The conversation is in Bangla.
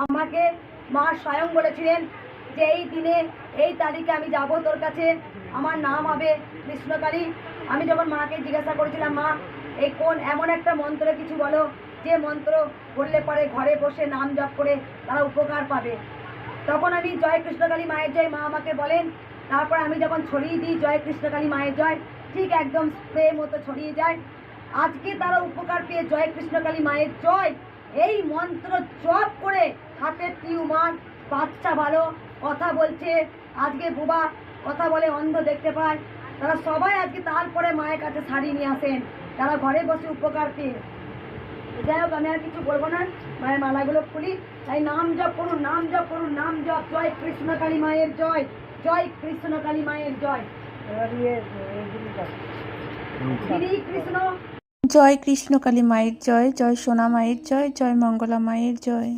আমাকে মা স্বয়ং বলেছিলেন যে এই দিনে এই তারিখে আমি যাব তোর কাছে, আমার নাম হবে কৃষ্ণকালী। আমি যখন মাকে জিজ্ঞাসা করেছিলাম, মা এই কোন এমন একটা মন্ত্র কিছু বলো যে মন্ত্র বললে পরে ঘরে বসে নাম জপ করে তারা উপকার পাবে, তখন আমি জয় কৃষ্ণকালী মায়ের জয় মা আমাকে বলেন। তারপর আমি যখন ছড়িয়ে দিই জয় কৃষ্ণকালী মায়ের জয়, ঠিক একদম স্প্রে মতো ছড়িয়ে যায়। আজকে তারা উপকার পেয়ে জয় কৃষ্ণকালী মায়ের জয় এই মন্ত্র জপ করে হাতের টিউমার, বাচ্চা ভালো, কথা বলছে, আজকে বুবা কথা বলে অন্ধ দেখতে পায়, তারা সবাই আজকে তারপরে মায়ের কাছে শাড়ি নিয়ে আসেন, তারা ঘরে বসে উপকার পেয়ে। যাই হোক, আমি আর কিছু বলবো না, মায়ের মালাগুলো খুলি। তাই নাম জপ করুন, নাম জপ করুন, নাম জপ। জয় কৃষ্ণকালী মায়ের জয়, জয় কৃষ্ণকালী মায়ের জয়। শ্রী কৃষ্ণ। জয় কৃষ্ণকালী মায়ের জয়, জয় সোনা মায়ের জয়, জয় মঙ্গলা মায়ের জয়।